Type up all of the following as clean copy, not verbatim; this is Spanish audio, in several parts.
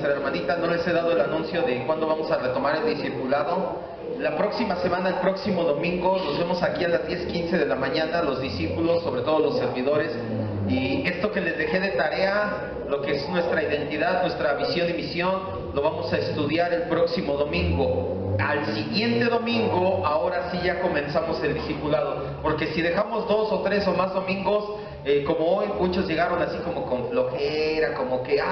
nuestra hermanita, no les he dado el anuncio de cuándo vamos a retomar el discipulado. La próxima semana, el próximo domingo, nos vemos aquí a las 10:15 de la mañana, los discípulos, sobre todo los servidores. Y esto que les dejé de tarea, lo que es nuestra identidad, nuestra visión y misión, lo vamos a estudiar el próximo domingo. Al siguiente domingo, ahora sí ya comenzamos el discipulado, porque si dejamos 2 o 3 o más domingos, como hoy muchos llegaron así como con flojera, como que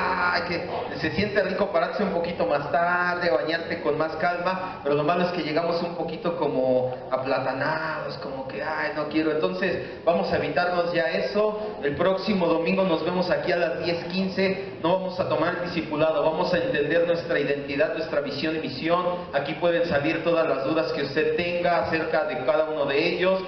se siente rico pararse un poquito más tarde, bañarte con más calma, pero lo malo es que llegamos un poquito como aplatanados, como que no quiero. Entonces vamos a evitarnos ya eso. El próximo domingo nos vemos aquí a las 10:15. No vamos a tomar el discipulado, vamos a entender nuestra identidad, nuestra visión y misión. Aquí pueden salir todas las dudas que usted tenga acerca de cada uno de ellos.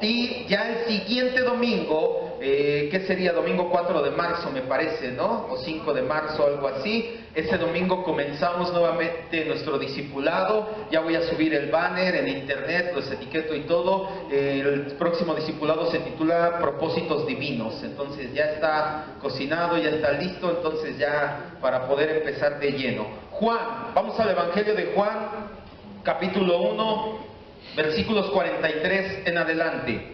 Y ya el siguiente domingo, que sería domingo 4 de marzo me parece, ¿no? O 5 de marzo, algo así. Ese domingo comenzamos nuevamente nuestro discipulado. Ya voy a subir el banner en internet, los etiqueto y todo. El próximo discipulado se titula Propósitos Divinos. Entonces ya está cocinado, ya está listo, entonces ya para poder empezar de lleno. Juan, vamos al Evangelio de Juan, capítulo 1. Versículos 43 en adelante.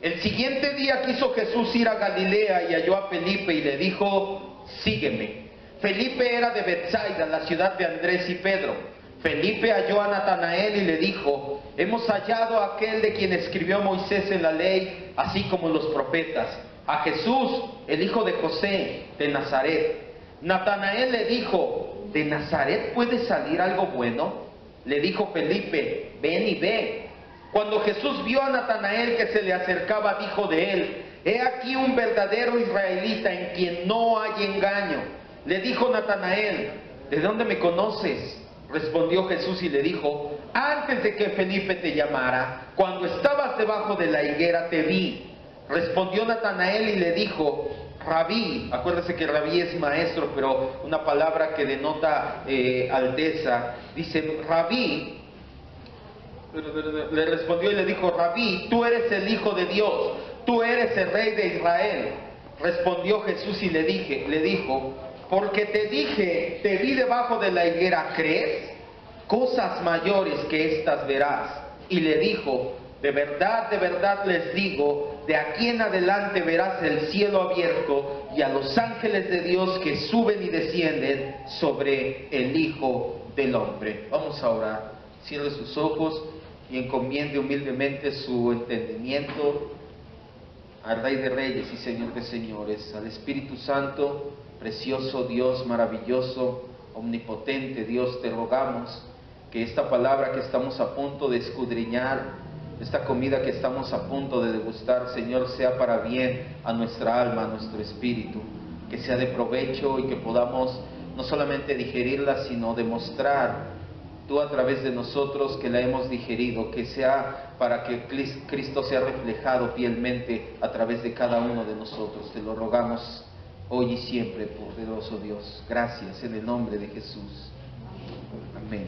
El siguiente día quiso Jesús ir a Galilea y halló a Felipe y le dijo: sígueme. Felipe era de Betsaida, la ciudad de Andrés y Pedro. Felipe halló a Natanael y le dijo: hemos hallado a aquel de quien escribió Moisés en la ley, así como los profetas, a Jesús, el hijo de José, de Nazaret. Natanael le dijo: ¿de Nazaret puede salir algo bueno? Le dijo Felipe: ven y ve. Cuando Jesús vio a Natanael que se le acercaba, dijo de él: he aquí un verdadero israelita en quien no hay engaño. Le dijo Natanael: ¿de dónde me conoces? Respondió Jesús y le dijo: antes de que Felipe te llamara, cuando estabas debajo de la higuera te vi. Respondió Natanael y le dijo: Rabí, acuérdese que Rabí es maestro, pero una palabra que denota alteza. Dice Rabí, le respondió y le dijo: Rabí, tú eres el Hijo de Dios, tú eres el Rey de Israel. Respondió Jesús y le dijo: porque te dije, te vi debajo de la higuera, ¿crees? Cosas mayores que estas verás. Y le dijo: de verdad les digo, de aquí en adelante verás el cielo abierto y a los ángeles de Dios que suben y descienden sobre el Hijo del Hombre. Vamos a orar. Cierre sus ojos y encomiende humildemente su entendimiento al Rey de Reyes y Señor de Señores, al Espíritu Santo, precioso Dios, maravilloso, omnipotente Dios. Te rogamos que esta palabra que estamos a punto de escudriñar, esta comida que estamos a punto de degustar, Señor, sea para bien a nuestra alma, a nuestro espíritu, que sea de provecho y que podamos no solamente digerirla, sino demostrar tú a través de nosotros que la hemos digerido, que sea para que Cristo sea reflejado fielmente a través de cada uno de nosotros. Te lo rogamos hoy y siempre, poderoso Dios. Gracias en el nombre de Jesús. Amén.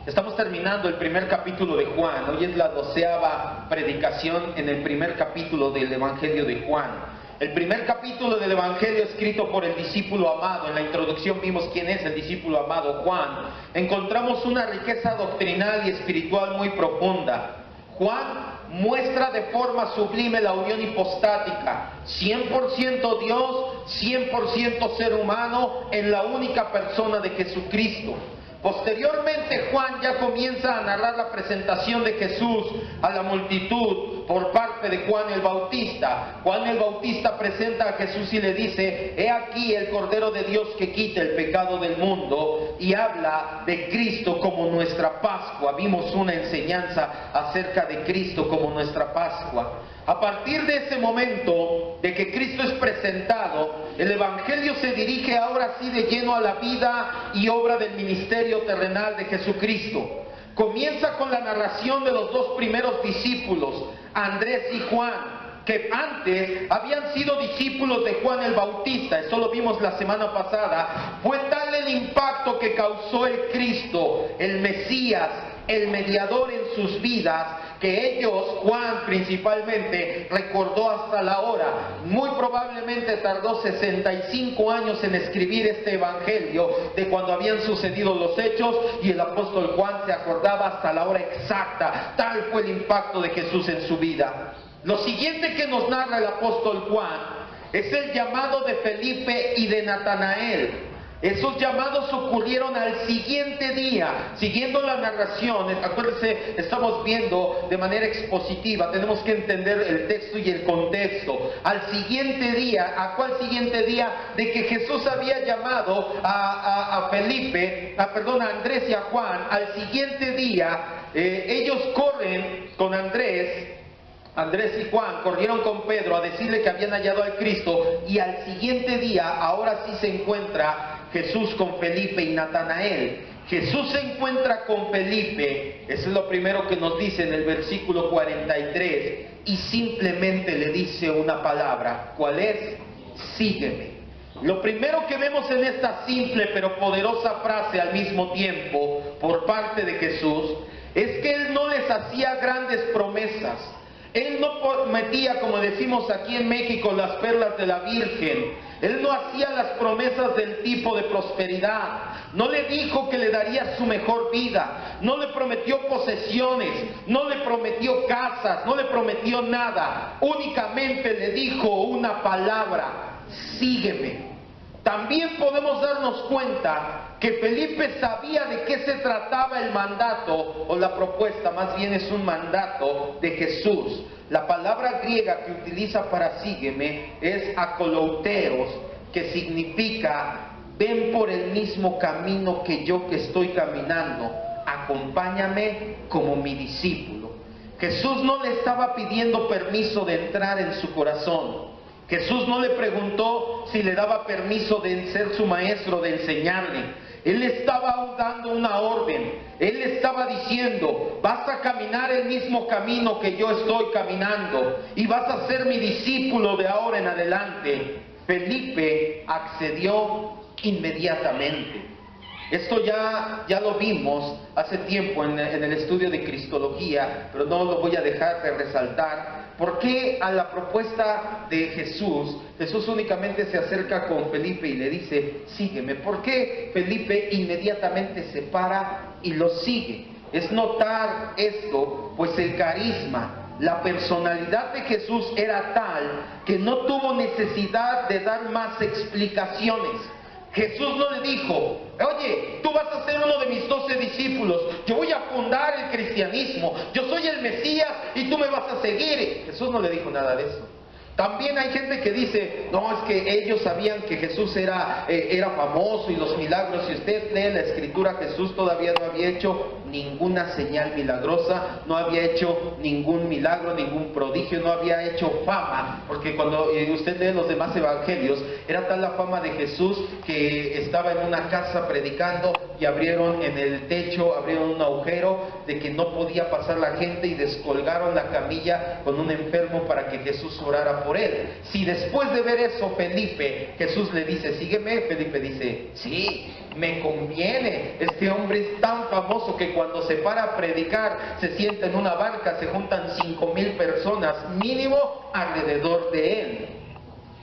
Estamos terminando el primer capítulo de Juan. Hoy es la 12ª predicación en el primer capítulo del Evangelio de Juan. El primer capítulo del Evangelio escrito por el discípulo amado. En la introducción vimos quién es el discípulo amado, Juan. Encontramos una riqueza doctrinal y espiritual muy profunda. Juan muestra de forma sublime la unión hipostática, 100% Dios, 100% ser humano, en la única persona de Jesucristo. Posteriormente Juan ya comienza a narrar la presentación de Jesús a la multitud por parte de Juan el Bautista. Juan el Bautista presenta a Jesús y le dice: he aquí el Cordero de Dios que quita el pecado del mundo, y habla de Cristo como nuestra Pascua. Vimos una enseñanza acerca de Cristo como nuestra Pascua. A partir de ese momento de que Cristo es presentado, el Evangelio se dirige ahora sí de lleno a la vida y obra del ministerio terrenal de Jesucristo. Comienza con la narración de los dos primeros discípulos, Andrés y Juan, que antes habían sido discípulos de Juan el Bautista. Eso lo vimos la semana pasada. Fue tal el impacto que causó el Cristo, el Mesías, el mediador en sus vidas, que ellos, Juan principalmente, recordó hasta la hora. Muy probablemente tardó 65 años en escribir este evangelio de cuando habían sucedido los hechos, y el apóstol Juan se acordaba hasta la hora exacta. Tal fue el impacto de Jesús en su vida. Lo siguiente que nos narra el apóstol Juan es el llamado de Felipe y de Natanael. Esos llamados ocurrieron al siguiente día, siguiendo la narración. Acuérdense, estamos viendo de manera expositiva, tenemos que entender el texto y el contexto. Al siguiente día, ¿a cuál siguiente día? De que Jesús había llamado a Andrés y a Juan. Al siguiente día, ellos corren con Andrés y Juan corrieron con Pedro a decirle que habían hallado al Cristo, y al siguiente día, ahora sí se encuentra Jesús con Felipe y Natanael. Jesús se encuentra con Felipe, eso es lo primero que nos dice en el versículo 43, y simplemente le dice una palabra. ¿Cuál es? Sígueme. Lo primero que vemos en esta simple pero poderosa frase al mismo tiempo por parte de Jesús es que Él no les hacía grandes promesas. Él no prometía, como decimos aquí en México, las perlas de la Virgen. Él no hacía las promesas del tipo de prosperidad. No le dijo que le daría su mejor vida. No le prometió posesiones. No le prometió casas. No le prometió nada. Únicamente le dijo una palabra: sígueme. También podemos darnos cuenta que Felipe sabía de qué se trataba el mandato, o la propuesta, más bien es un mandato de Jesús. La palabra griega que utiliza para sígueme es akolouteos, que significa: ven por el mismo camino que yo que estoy caminando, acompáñame como mi discípulo. Jesús no le estaba pidiendo permiso de entrar en su corazón. Jesús no le preguntó si le daba permiso de ser su maestro, de enseñarle. Él le estaba dando una orden. Él le estaba diciendo: vas a caminar el mismo camino que yo estoy caminando, y vas a ser mi discípulo de ahora en adelante. Felipe accedió inmediatamente. Esto ya lo vimos hace tiempo en el estudio de Cristología, pero no lo voy a dejar de resaltar. ¿Por qué a la propuesta de Jesús únicamente se acerca con Felipe y le dice: sígueme? ¿Por qué Felipe inmediatamente se para y lo sigue? Es notar esto, pues el carisma, la personalidad de Jesús era tal que no tuvo necesidad de dar más explicaciones. Jesús no le dijo: oye, tú vas a ser uno de mis 12 discípulos, yo voy a fundar el cristianismo, yo soy el Mesías y tú me vas a seguir. Jesús no le dijo nada de eso. También hay gente que dice: no, es que ellos sabían que Jesús era famoso y los milagros. Si usted lee la escritura, Jesús todavía no había hecho ninguna señal milagrosa, no había hecho ningún milagro, ningún prodigio, no había hecho fama, porque cuando usted lee los demás evangelios, era tal la fama de Jesús que estaba en una casa predicando y abrieron en el techo, abrieron un agujero de que no podía pasar la gente y descolgaron la camilla con un enfermo para que Jesús orara por él. Si después de ver eso Felipe, Jesús le dice: sígueme, Felipe dice: sí, me conviene. Este hombre es tan famoso que cuando se para a predicar se sienta en una barca, se juntan 5,000 personas mínimo alrededor de él.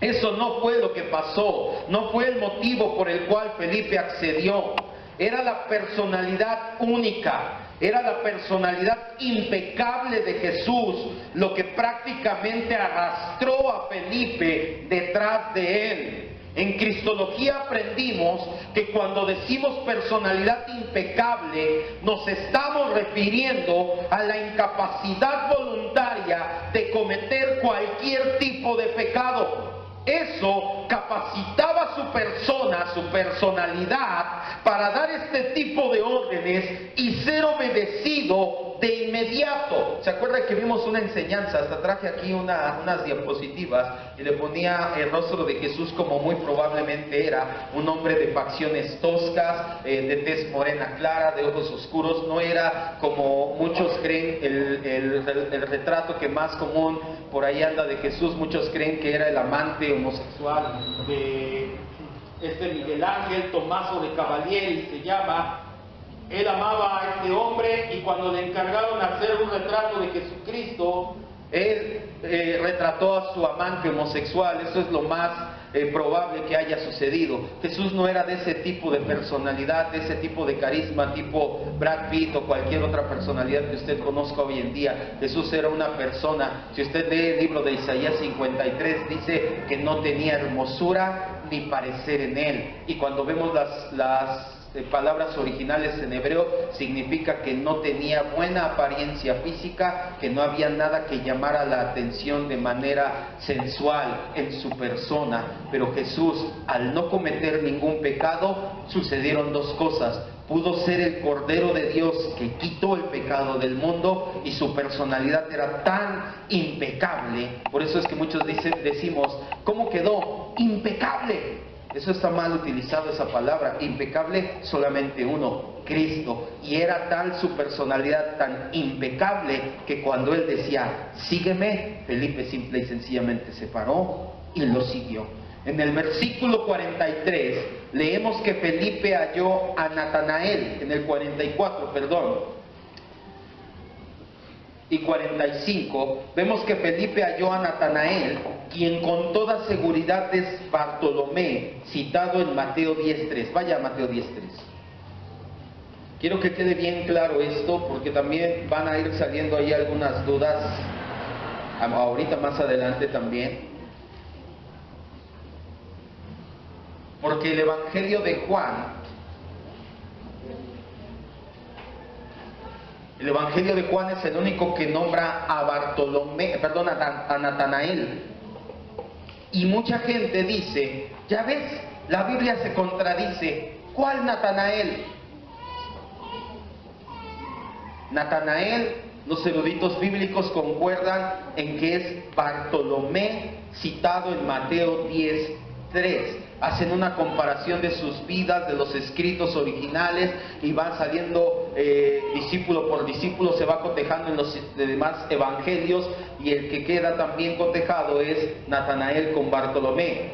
Eso no fue lo que pasó, no fue el motivo por el cual Felipe accedió. Era la personalidad única, era la personalidad impecable de Jesús lo que prácticamente arrastró a Felipe detrás de él. En Cristología aprendimos que cuando decimos personalidad impecable, nos estamos refiriendo a la incapacidad voluntaria de cometer cualquier tipo de pecado. Eso capacitaba a su persona, su personalidad, para dar este tipo de órdenes y ser obedecido de inmediato. ¿Se acuerdan que vimos una enseñanza? Hasta traje aquí unas diapositivas y le ponía el rostro de Jesús como muy probablemente era un hombre de facciones toscas, de tez morena clara, de ojos oscuros. No era como muchos creen el retrato que más común por ahí anda de Jesús. Muchos creen que era el amante homosexual de Miguel Ángel, Tomaso de Cavalieri se llama. Él amaba a este hombre y cuando le encargaron hacer un retrato de Jesucristo, él retrató a su amante homosexual. Eso es lo más probable que haya sucedido. Jesús no era de ese tipo de personalidad, de ese tipo de carisma, tipo Brad Pitt o cualquier otra personalidad que usted conozca hoy en día. Jesús era una persona, si usted lee el libro de Isaías 53, dice que no tenía hermosura ni parecer en él. Y cuando vemos las palabras originales en hebreo, significa que no tenía buena apariencia física, que no había nada que llamara la atención de manera sensual en su persona. Pero Jesús, al no cometer ningún pecado, sucedieron dos cosas. Pudo ser el Cordero de Dios que quitó el pecado del mundo, y su personalidad era tan impecable. Por eso es que muchos decimos, ¿cómo quedó? Impecable. Eso está mal utilizado, esa palabra. Impecable, solamente uno, Cristo. Y era tal su personalidad, tan impecable, que cuando él decía, sígueme, Felipe simple y sencillamente se paró y lo siguió. En el versículo 43 leemos que Felipe halló a Natanael, en el 44, perdón, y 45, vemos que Felipe halló a Natanael, quien con toda seguridad es Bartolomé, citado en Mateo 10.3. Vaya a Mateo 10.3. Quiero que quede bien claro esto, porque también van a ir saliendo ahí algunas dudas, ahorita más adelante también. Porque el Evangelio de Juan, el Evangelio de Juan es el único que nombra a a Natanael. Y mucha gente dice, ya ves, la Biblia se contradice. ¿Cuál Natanael? Natanael, los eruditos bíblicos concuerdan en que es Bartolomé, citado en Mateo 10.3. Hacen una comparación de sus vidas, de los escritos originales, y van saliendo discípulo por discípulo, se va cotejando en los demás evangelios, y el que queda también cotejado es Natanael con Bartolomé.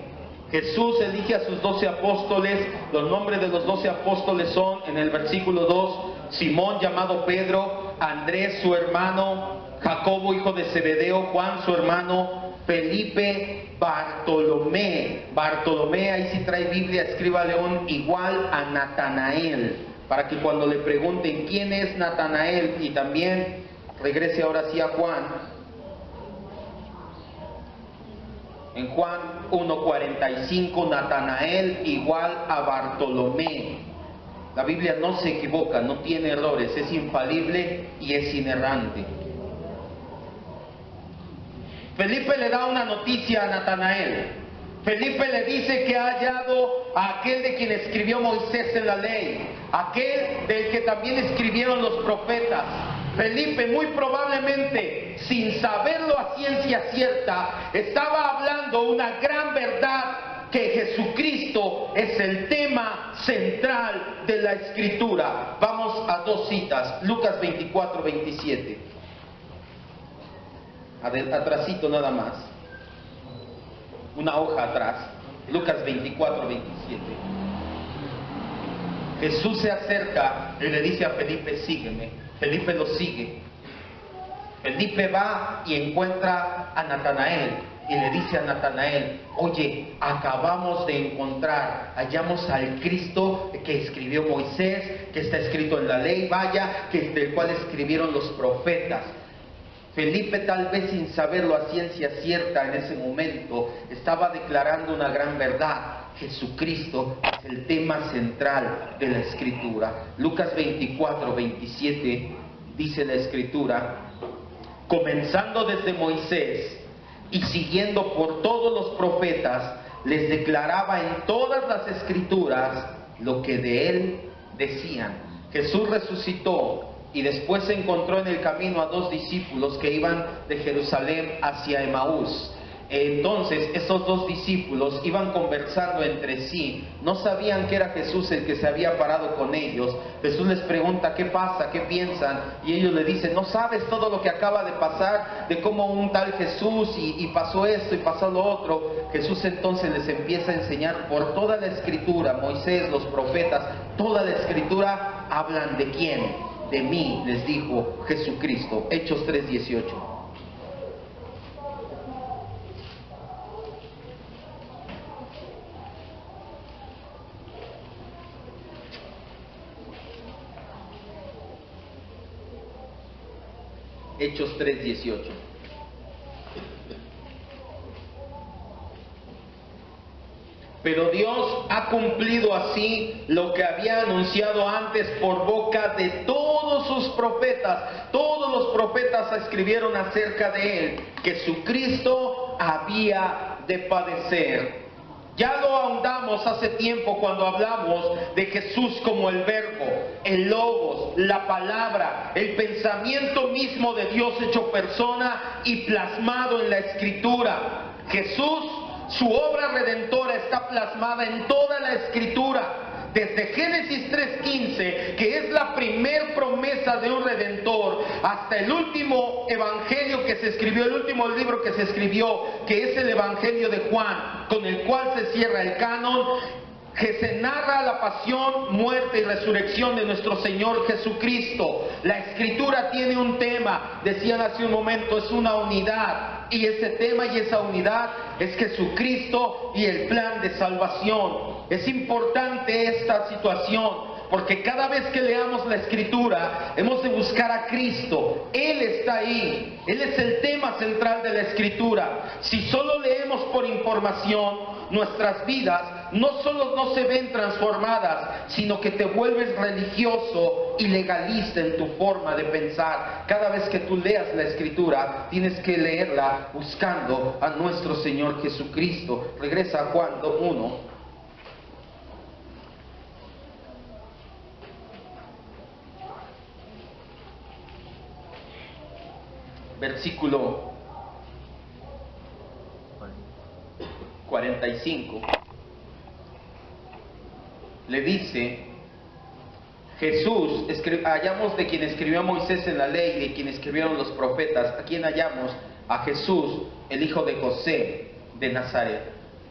Jesús elige a sus 12 apóstoles. Los nombres de los 12 apóstoles son, en el versículo 2, Simón llamado Pedro, Andrés su hermano, Jacobo hijo de Zebedeo, Juan su hermano, Felipe, Bartolomé. Bartolomé, ahí sí trae Biblia, escríbale un igual a Natanael, para que cuando le pregunten quién es Natanael, y también regrese ahora sí a Juan, en Juan 1.45, Natanael igual a Bartolomé. La Biblia no se equivoca, no tiene errores, es infalible y es inerrante. Felipe le da una noticia a Natanael. Felipe le dice que ha hallado a aquel de quien escribió Moisés en la ley, aquel del que también escribieron los profetas. Felipe, muy probablemente, sin saberlo a ciencia cierta, estaba hablando una gran verdad, que Jesucristo es el tema central de la Escritura. Vamos a dos citas, Lucas 24:27. Atrasito nada más, una hoja atrás, Lucas 24:27. Jesús se acerca y le dice a Felipe, sígueme. Felipe lo sigue. Felipe va y encuentra a Natanael y le dice a Natanael, oye, acabamos de encontrar, hallamos al Cristo que escribió Moisés, que está escrito en la ley, vaya, del cual escribieron los profetas. Felipe, tal vez sin saberlo a ciencia cierta en ese momento, estaba declarando una gran verdad. Jesucristo es el tema central de la Escritura. Lucas 24:27 dice la Escritura, comenzando desde Moisés y siguiendo por todos los profetas, les declaraba en todas las Escrituras lo que de él decían. Jesús resucitó y después se encontró en el camino a dos discípulos que iban de Jerusalén hacia Emaús. Entonces esos dos discípulos iban conversando entre sí, no sabían que era Jesús el que se había parado con ellos. Jesús les pregunta: ¿qué pasa? ¿Qué piensan? Y ellos le dicen: ¿no sabes todo lo que acaba de pasar? De cómo un tal Jesús y pasó esto y pasó lo otro. Jesús entonces les empieza a enseñar por toda la Escritura, Moisés, los profetas, toda la Escritura hablan de quién, de mí, les dijo Jesucristo. Hechos 3:18. Hechos 3:18. Pero Dios ha cumplido así lo que había anunciado antes por boca de todos sus profetas. Todos los profetas escribieron acerca de él, que su Cristo había de padecer. Ya lo ahondamos hace tiempo cuando hablamos de Jesús como el Verbo, el Logos, la palabra, el pensamiento mismo de Dios hecho persona y plasmado en la Escritura. Jesús, su obra redentora está plasmada en toda la Escritura. Desde Génesis 3:15, que es la primer promesa de un Redentor, hasta el último evangelio que se escribió, el último libro que se escribió, que es el Evangelio de Juan, con el cual se cierra el canon, que se narra la pasión, muerte y resurrección de nuestro Señor Jesucristo. La Escritura tiene un tema, decían hace un momento, es una unidad, y ese tema y esa unidad es Jesucristo y el plan de salvación. Es importante esta situación, porque cada vez que leamos la Escritura hemos de buscar a Cristo. Él está ahí, Él es el tema central de la Escritura. Si solo leemos por información, nuestras vidas no solo no se ven transformadas, sino que te vuelves religioso y legalista en tu forma de pensar. Cada vez que tú leas la Escritura, tienes que leerla buscando a nuestro Señor Jesucristo. Regresa a Juan 1. Versículo 45, le dice Jesús, hallamos de quien escribió Moisés en la ley, de quien escribieron los profetas. ¿A quién hallamos? A Jesús, el hijo de José de Nazaret.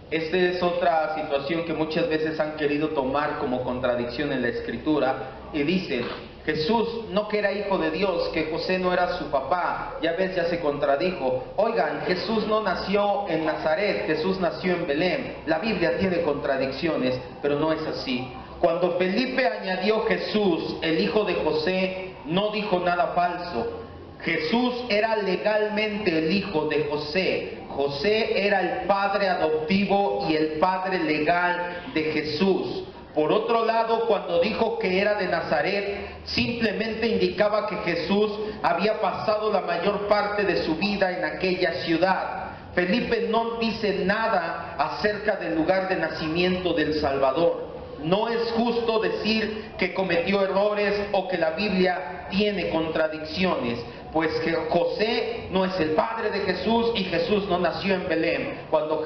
Esta es otra situación que muchas veces han querido tomar como contradicción en la Escritura, y dicen: Jesús no que era hijo de Dios, que José no era su papá. Ya ves, ya se contradijo. Oigan, Jesús no nació en Nazaret, Jesús nació en Belén. La Biblia tiene contradicciones, pero no es así. Cuando Felipe añadió Jesús, el hijo de José, no dijo nada falso. Jesús era legalmente el hijo de José. José era el padre adoptivo y el padre legal de Jesús. Por otro lado, cuando dijo que era de Nazaret, simplemente indicaba que Jesús había pasado la mayor parte de su vida en aquella ciudad. Felipe no dice nada acerca del lugar de nacimiento del Salvador. No es justo decir que cometió errores o que la Biblia tiene contradicciones, pues que José no es el padre de Jesús y Jesús no nació en Belén. Cuando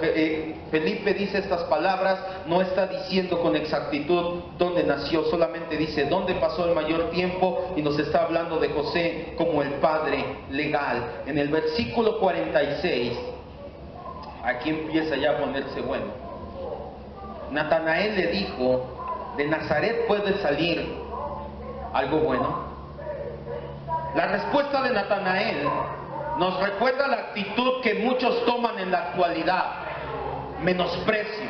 Felipe dice estas palabras, no está diciendo con exactitud dónde nació, solamente dice dónde pasó el mayor tiempo, y nos está hablando de José como el padre legal. En el versículo 46, aquí empieza ya a ponerse bueno. Natanael le dijo: ¿de Nazaret puede salir algo bueno? La respuesta de Natanael nos recuerda la actitud que muchos toman en la actualidad: menosprecio.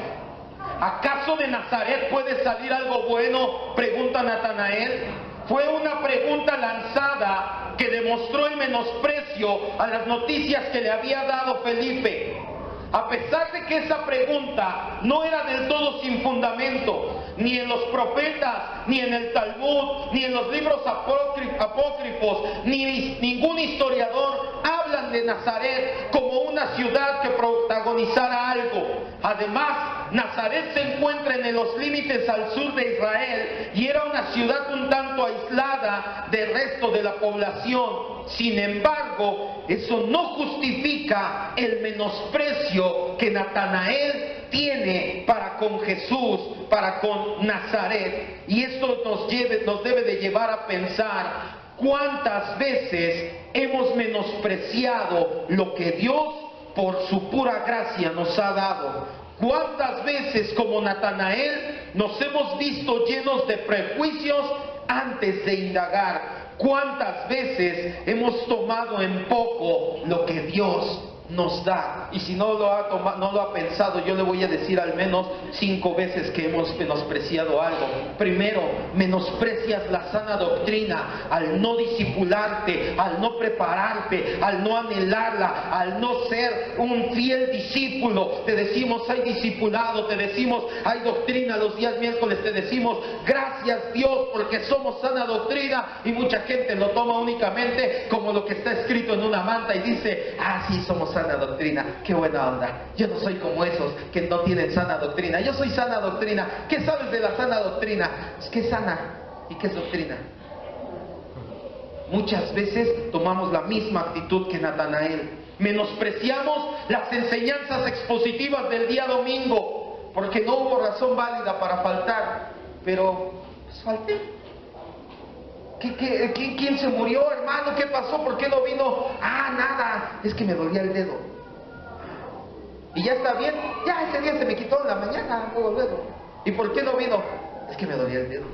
¿Acaso de Nazaret puede salir algo bueno?, pregunta Natanael. Fue una pregunta lanzada que demostró el menosprecio a las noticias que le había dado Felipe. A pesar de que esa pregunta no era del todo sin fundamento, ni en los profetas, ni en el Talmud, ni en los libros apócrifos, ni ningún historiador hablan de Nazaret como una ciudad que protagonizara algo. Además, Nazaret se encuentra en los límites al sur de Israel y era una ciudad un tanto aislada del resto de la población. Sin embargo, eso no justifica el menosprecio que Natanael tiene para con Jesús, para con Nazaret. Y esto nos debe de llevar a pensar cuántas veces hemos menospreciado lo que Dios por su pura gracia nos ha dado. Cuántas veces, como Natanael, nos hemos visto llenos de prejuicios antes de indagar. ¿Cuántas veces hemos tomado en poco lo que Dios nos da? Y si no lo ha pensado, yo le voy a decir al menos 5 veces que hemos menospreciado algo. Primero, menosprecias la sana doctrina al no discipularte, al no prepararte, al no anhelarla, al no ser un fiel discípulo. Te decimos hay discipulado, te decimos hay doctrina los días miércoles, te decimos gracias Dios porque somos sana doctrina, y mucha gente lo toma únicamente como lo que está escrito en una manta y dice, sí, somos sana doctrina, qué buena onda. Yo no soy como esos que no tienen sana doctrina, yo soy sana doctrina. ¿Qué sabes de la sana doctrina? ¿Qué es sana y qué es doctrina? Muchas veces tomamos la misma actitud que Natanael. Menospreciamos las enseñanzas expositivas del día domingo porque no hubo razón válida para faltar, pero pues falté. ¿Quién se murió, hermano? ¿Qué pasó? ¿Por qué no vino? Nada, es que me dolía el dedo. ¿Y ya está bien? Ya, ese día se me quitó en la mañana, luego. ¿Y por qué no vino? Es que me dolía el dedo.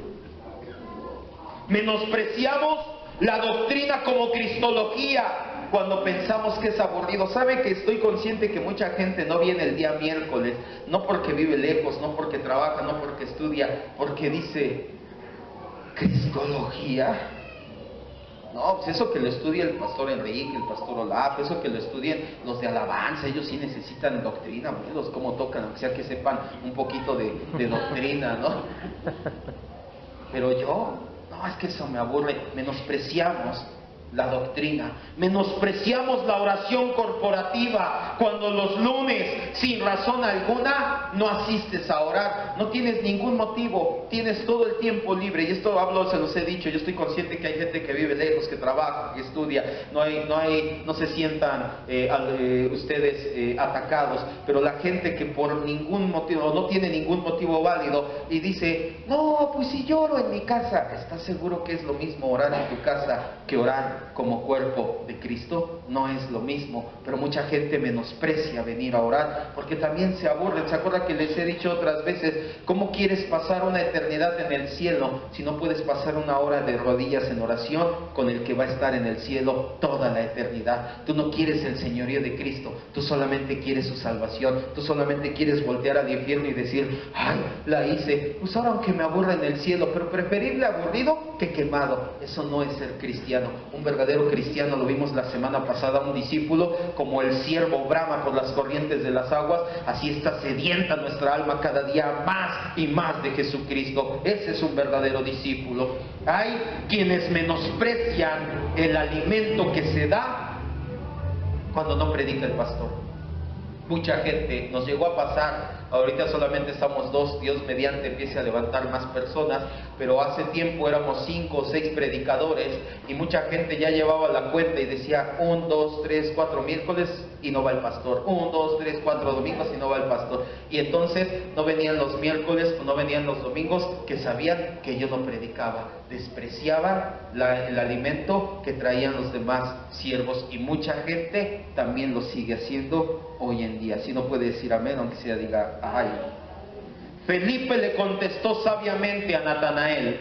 Menospreciamos la doctrina como cristología cuando pensamos que es aburrido. ¿Sabe que estoy consciente que mucha gente no viene el día miércoles? No porque vive lejos, no porque trabaja, no porque estudia, porque dice... ¿cristología? No, pues eso que lo estudia el pastor Enrique, el pastor Olaf, eso que lo estudien los de alabanza, ellos sí necesitan doctrina, abuelos, cómo tocan, aunque sea que sepan un poquito de doctrina, ¿no? Pero yo, no, es que eso me aburre. Menospreciamos la doctrina, menospreciamos la oración corporativa cuando los lunes sin razón alguna no asistes a orar, no tienes ningún motivo, tienes todo el tiempo libre. Y esto se los he dicho, yo estoy consciente que hay gente que vive lejos, que trabaja, que estudia, no se sientan ustedes atacados, pero la gente que por ningún motivo, no tiene ningún motivo válido y dice, no, pues si yo oro en mi casa, ¿estás seguro que es lo mismo orar en tu casa que orar como cuerpo de Cristo? No es lo mismo. Pero mucha gente menosprecia venir a orar porque también se aburren. ¿Se acuerdan que les he dicho otras veces, cómo quieres pasar una eternidad en el cielo si no puedes pasar una hora de rodillas en oración con el que va a estar en el cielo toda la eternidad? Tú no quieres el señorío de Cristo, tú solamente quieres su salvación, tú solamente quieres voltear al infierno y decir, ay, la hice, pues ahora aunque me aburra en el cielo, pero preferible aburrido que quemado. Eso no es ser cristiano. Un verdadero cristiano, lo vimos la semana pasada, un discípulo, como el ciervo brama por las corrientes de las aguas, así está sedienta nuestra alma cada día más y más de Jesucristo. Ese es un verdadero discípulo. Hay quienes menosprecian el alimento que se da cuando no predica el pastor. Mucha gente, nos llegó a pasar, ahorita solamente estamos 2, Dios mediante empiece a levantar más personas, pero hace tiempo éramos 5 o 6 predicadores y mucha gente ya llevaba la cuenta y decía 1, 2, 3, 4 miércoles y no va el pastor, 1, 2, 3, 4 domingos y no va el pastor. Y entonces no venían los miércoles o no venían los domingos, que sabían que yo no predicaba, despreciaban el alimento que traían los demás siervos, y mucha gente también lo sigue haciendo hoy en día. Si no puede decir amén, aunque sea diga ay. Felipe le contestó sabiamente a Natanael,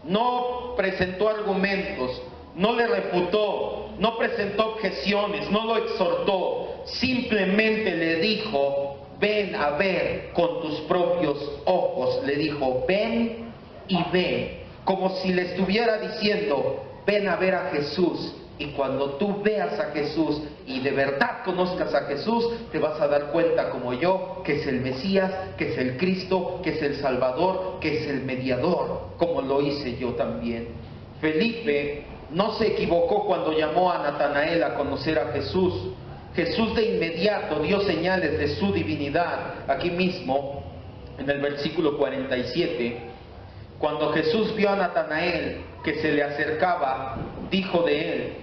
no presentó argumentos, no le refutó, no presentó objeciones, no lo exhortó, simplemente le dijo, ven a ver con tus propios ojos. Le dijo, ven y ve, como si le estuviera diciendo, ven a ver a Jesús. Y cuando tú veas a Jesús y de verdad conozcas a Jesús, te vas a dar cuenta como yo que es el Mesías, que es el Cristo, que es el Salvador, que es el mediador, como lo hice yo también. Felipe no se equivocó cuando llamó a Natanael a conocer a Jesús. Jesús de inmediato dio señales de su divinidad. Aquí mismo, en el versículo 47, cuando Jesús vio a Natanael que se le acercaba, dijo de él: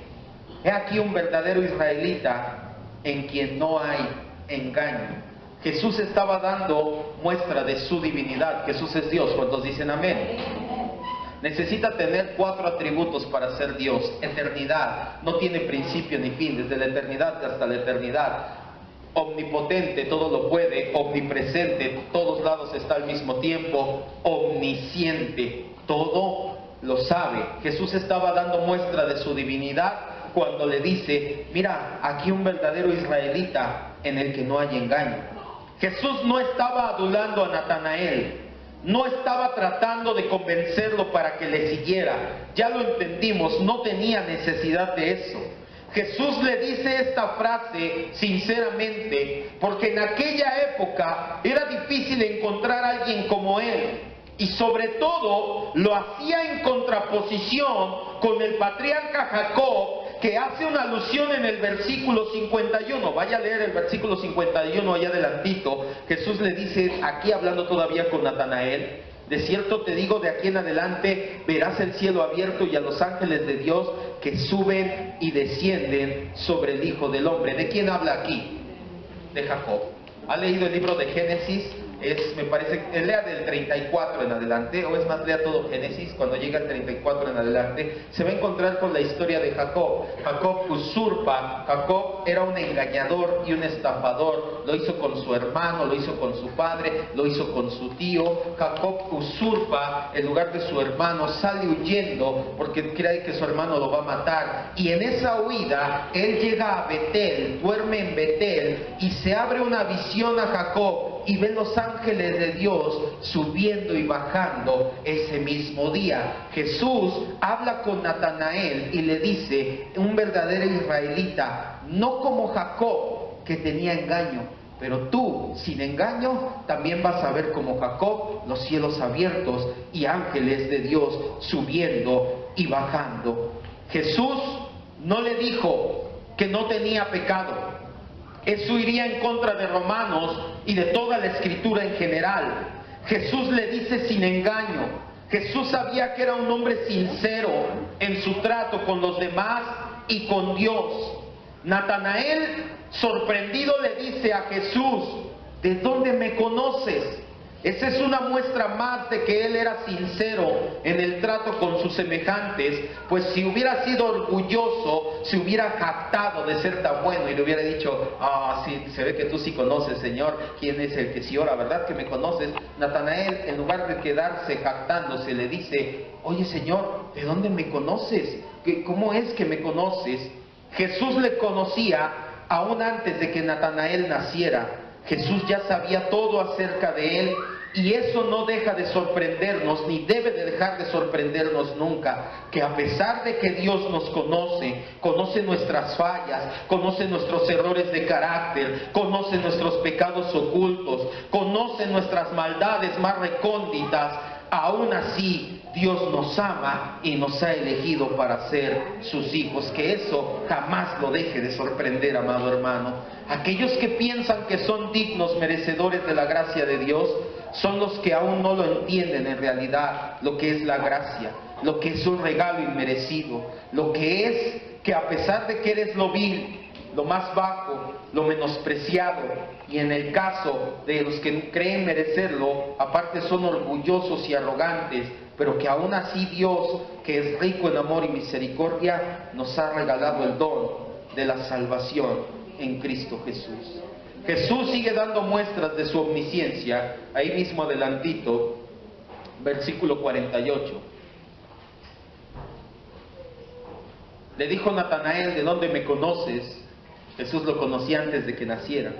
he aquí un verdadero israelita en quien no hay engaño. Jesús estaba dando muestra de su divinidad. Jesús es Dios. ¿Cuántos dicen amén? Necesita tener 4 atributos para ser Dios. Eternidad, no tiene principio ni fin, desde la eternidad hasta la eternidad. Omnipotente, todo lo puede. Omnipresente, todos lados está al mismo tiempo. Omnisciente, todo lo sabe. Jesús estaba dando muestra de su divinidad cuando le dice: mira, aquí un verdadero israelita en el que no hay engaño. Jesús no estaba adulando a Natanael, no estaba tratando de convencerlo para que le siguiera. Ya lo entendimos, no tenía necesidad de eso. Jesús le dice esta frase sinceramente porque en aquella época era difícil encontrar a alguien como él. Y sobre todo lo hacía en contraposición con el patriarca Jacob, que hace una alusión en el versículo 51. Vaya a leer el versículo 51 allá adelantito. Jesús le dice, aquí hablando todavía con Natanael: de cierto te digo, de aquí en adelante verás el cielo abierto y a los ángeles de Dios que suben y descienden sobre el Hijo del Hombre. ¿De quién habla aquí? De Jacob. ¿Ha leído el libro de Génesis? Me parece, lea del 34 en adelante, o es más, lea todo Génesis. Cuando llega al 34 en adelante, se va a encontrar con la historia de Jacob. Jacob usurpa. Jacob era un engañador y un estafador. Lo hizo con su hermano, lo hizo con su padre, lo hizo con su tío. Jacob usurpa el lugar de su hermano, sale huyendo porque cree que su hermano lo va a matar. Y en esa huida, él llega a Betel, duerme en Betel, y se abre una visión a Jacob y ve los ángeles de Dios subiendo y bajando ese mismo día. Jesús habla con Natanael y le dice: un verdadero israelita, no como Jacob, que tenía engaño, pero tú, sin engaño, también vas a ver como Jacob los cielos abiertos y ángeles de Dios subiendo y bajando. Jesús no le dijo que no tenía pecado. Eso iría en contra de Romanos y de toda la Escritura en general. Jesús le dice sin engaño. Jesús sabía que era un hombre sincero en su trato con los demás y con Dios. Natanael, sorprendido, le dice a Jesús: ¿de dónde me conoces? Esa es una muestra más de que él era sincero en el trato con sus semejantes. Pues si hubiera sido orgulloso, se hubiera jactado de ser tan bueno y le hubiera dicho: sí, se ve que tú sí conoces, Señor, quién es el que sí ora, ¿verdad que me conoces? Natanael, en lugar de quedarse jactándose, le dice: oye, Señor, ¿de dónde me conoces? ¿Cómo es que me conoces? Jesús le conocía aún antes de que Natanael naciera. Jesús ya sabía todo acerca de él, y eso no deja de sorprendernos, ni debe de dejar de sorprendernos nunca, que a pesar de que Dios nos conoce nuestras fallas, conoce nuestros errores de carácter, conoce nuestros pecados ocultos, conoce nuestras maldades más recónditas, aún así Dios nos ama y nos ha elegido para ser sus hijos. Que eso jamás lo deje de sorprender, amado hermano. Aquellos que piensan que son dignos, merecedores de la gracia de Dios, son los que aún no lo entienden en realidad, lo que es la gracia, lo que es un regalo inmerecido, lo que es que a pesar de que eres lo vil, lo más bajo, lo menospreciado, y en el caso de los que creen merecerlo, aparte son orgullosos y arrogantes, pero que aún así Dios, que es rico en amor y misericordia, nos ha regalado el don de la salvación en Cristo Jesús. Jesús sigue dando muestras de su omnisciencia. Ahí mismo adelantito, versículo 48. Le dijo Natanael: ¿de dónde me conoces? Jesús lo conocía antes de que naciera.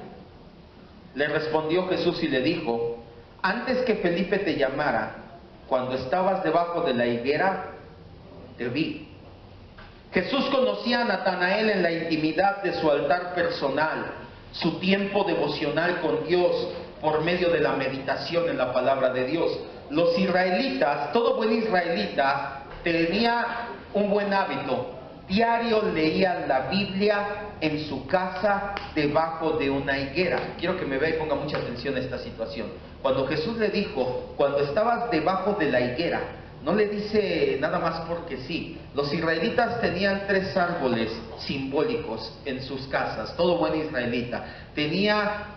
Le respondió Jesús y le dijo: antes que Felipe te llamara, cuando estabas debajo de la higuera, te vi. Jesús conocía a Natanael en la intimidad de su altar personal, su tiempo devocional con Dios por medio de la meditación en la palabra de Dios. Los israelitas, todo buen israelita, tenía un buen hábito, diario leían la Biblia en su casa debajo de una higuera. Quiero que me vea y ponga mucha atención a esta situación. Cuando Jesús le dijo, cuando estabas debajo de la higuera, no le dice nada más porque sí. Los israelitas tenían 3 árboles simbólicos en sus casas, todo buen israelita. Tenía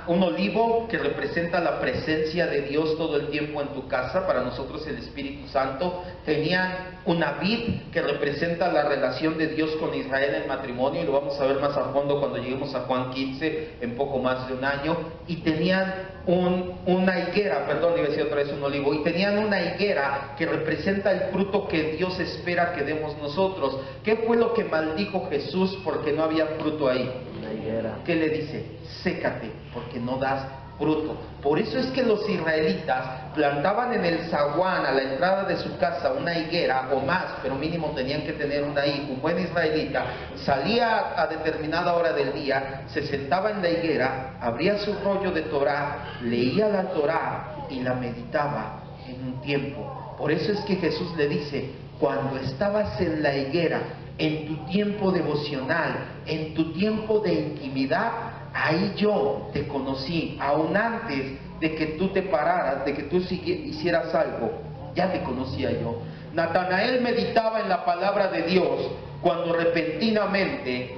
un olivo que representa la presencia de Dios todo el tiempo en tu casa, para nosotros el Espíritu Santo. Tenían una vid que representa la relación de Dios con Israel en matrimonio, y lo vamos a ver más a fondo cuando lleguemos a Juan 15, en poco más de un año. Y tenían una higuera, perdón, iba a decir otra vez un olivo, y tenían una higuera que representa el fruto que Dios espera que demos nosotros. ¿Qué fue lo que maldijo Jesús porque no había fruto ahí? La higuera. ¿Qué le dice? Sécate, porque no das fruto. Por eso es que los israelitas plantaban en el zaguán, a la entrada de su casa, una higuera o más, pero mínimo tenían que tener una ahí. Un buen israelita salía a determinada hora del día, se sentaba en la higuera, abría su rollo de Torá, leía la Torá y la meditaba en un tiempo. Por eso es que Jesús le dice, cuando estabas en la higuera, en tu tiempo devocional, en tu tiempo de intimidad, ahí yo te conocí. Aún antes de que tú te pararas, de que tú hicieras algo, ya te conocía yo. Natanael meditaba en la palabra de Dios cuando repentinamente,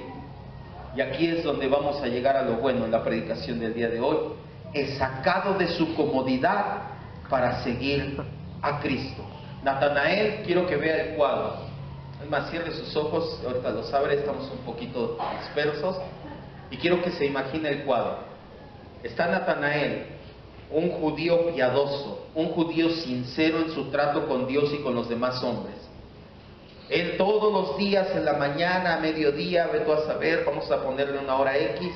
y aquí es donde vamos a llegar a lo bueno en la predicación del día de hoy, es sacado de su comodidad para seguir a Cristo. Natanael, quiero que vea el cuadro. Es más, cierre sus ojos, ahorita los abre, estamos un poquito dispersos, y quiero que se imagine el cuadro. Está Natanael, un judío piadoso, un judío sincero en su trato con Dios y con los demás hombres. Él todos los días, en la mañana, a mediodía, ve tú a saber, vamos a ponerle una hora X,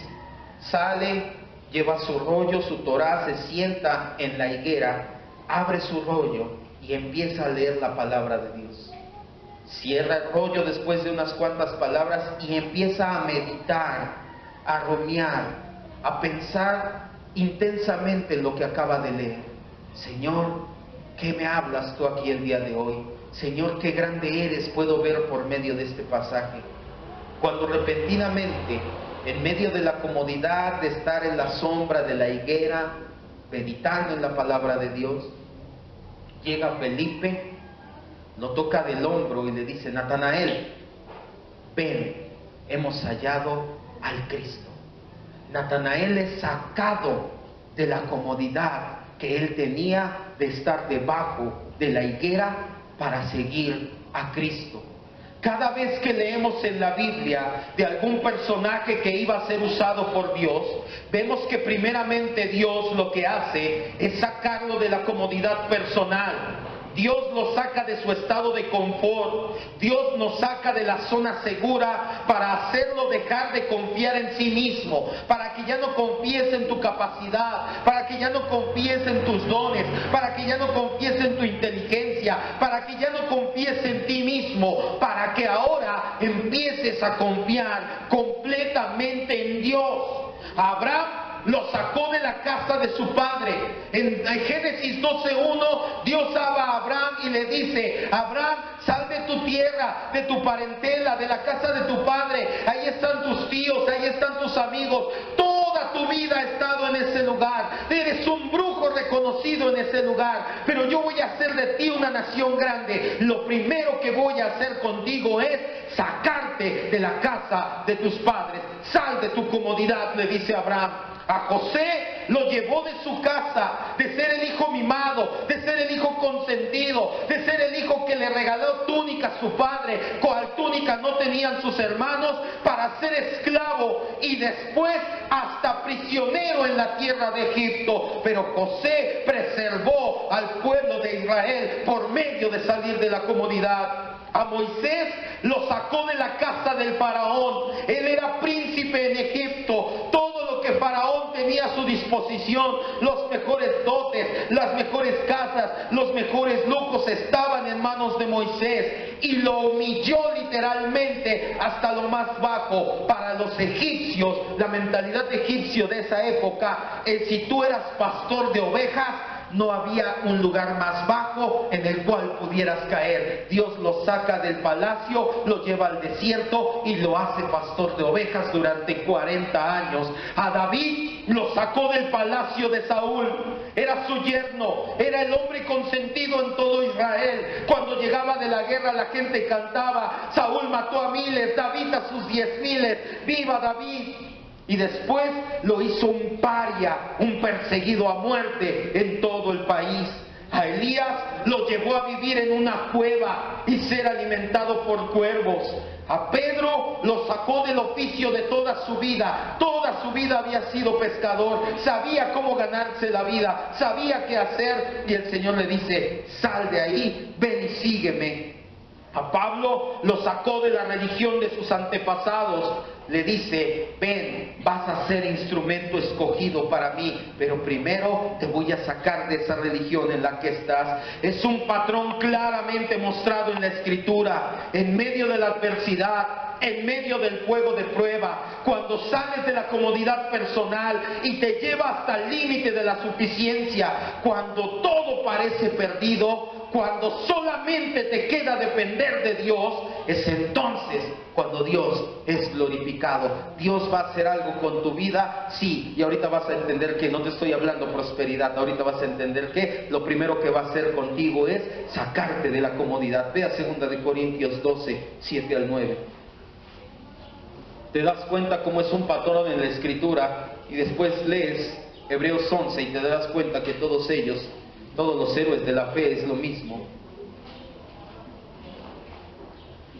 sale, lleva su rollo, su Torá, se sienta en la higuera, abre su rollo y empieza a leer la palabra de Dios. Cierra el rollo después de unas cuantas palabras y empieza a meditar, a rumiar, a pensar intensamente en lo que acaba de leer. Señor, ¿qué me hablas tú aquí el día de hoy? Señor, qué grande eres, puedo ver por medio de este pasaje. Cuando repentinamente, en medio de la comodidad de estar en la sombra de la higuera, meditando en la palabra de Dios, llega Felipe, lo toca del hombro y le dice, Natanael, ven, hemos hallado al Cristo. Natanael es sacado de la comodidad que él tenía de estar debajo de la higuera para seguir a Cristo. Cada vez que leemos en la Biblia de algún personaje que iba a ser usado por Dios, vemos que primeramente Dios lo que hace es sacarlo de la comodidad personal. Dios lo saca de su estado de confort. Dios nos saca de la zona segura para hacerlo dejar de confiar en sí mismo, para que ya no confíes en tu capacidad, para que ya no confíes en tus dones, para que ya no confíes en tu inteligencia, para que ya no confíes en ti mismo, para que ahora empieces a confiar completamente en Dios. Abraham lo sacó de la casa de su padre. En Génesis 12:1, Dios habla a Abraham y le dice, Abraham, sal de tu tierra, de tu parentela, de la casa de tu padre. Ahí están tus tíos, ahí están tus amigos. Toda tu vida ha estado en ese lugar. Eres un brujo reconocido en ese lugar. Pero yo voy a hacer de ti una nación grande. Lo primero que voy a hacer contigo es sacarte de la casa de tus padres. Sal de tu comodidad, le dice Abraham. A José lo llevó de su casa, de ser el hijo mimado, de ser el hijo consentido, de ser el hijo que le regaló túnica a su padre, cual túnica no tenían sus hermanos, para ser esclavo y después hasta prisionero en la tierra de Egipto. Pero José preservó al pueblo de Israel por medio de salir de la comodidad. A Moisés lo sacó de la casa del faraón. Él era príncipe en Egipto. Todo lo que faraón tenía a su disposición, los mejores dotes, las mejores casas, los mejores lujos estaban en manos de Moisés, y lo humilló literalmente hasta lo más bajo. Para los egipcios, la mentalidad egipcio de esa época, si tú eras pastor de ovejas, no había un lugar más bajo en el cual pudieras caer. Dios lo saca del palacio, lo lleva al desierto y lo hace pastor de ovejas durante 40 años. A David lo sacó del palacio de Saúl. Era su yerno, era el hombre consentido en todo Israel. Cuando llegaba de la guerra la gente cantaba: Saúl mató a miles, David a sus 10,000, ¡viva David! Y después lo hizo un paria, un perseguido a muerte en todo el país. A Elías lo llevó a vivir en una cueva y ser alimentado por cuervos. A Pedro lo sacó del oficio de toda su vida. Toda su vida había sido pescador, sabía cómo ganarse la vida, sabía qué hacer, y el Señor le dice: sal de ahí, ven y sígueme. A Pablo lo sacó de la religión de sus antepasados. Le dice: ven, vas a ser instrumento escogido para mí, pero primero te voy a sacar de esa religión en la que estás. Es un patrón claramente mostrado en la Escritura. En medio de la adversidad, en medio del fuego de prueba, cuando sales de la comodidad personal y te lleva hasta el límite de la suficiencia, cuando todo parece perdido, cuando solamente te queda depender de Dios, es entonces cuando Dios es glorificado. Dios va a hacer algo con tu vida, sí, y ahorita vas a entender que no te estoy hablando prosperidad, ahorita vas a entender que lo primero que va a hacer contigo es sacarte de la comodidad. Ve a 2 Corintios 12, 7 al 9. Te das cuenta cómo es un patrón en la Escritura, y después lees Hebreos 11 y te das cuenta que todos ellos, todos los héroes de la fe, es lo mismo.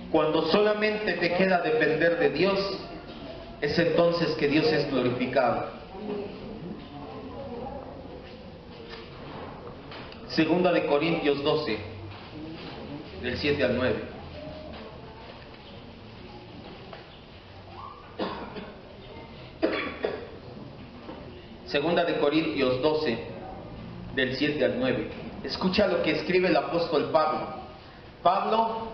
Cuando solamente te queda depender de Dios, es entonces que Dios es glorificado. 2 Corintios 12, del 7 al 9. Segunda de Corintios 12, del 7 al 9. Escucha lo que escribe el apóstol Pablo. Pablo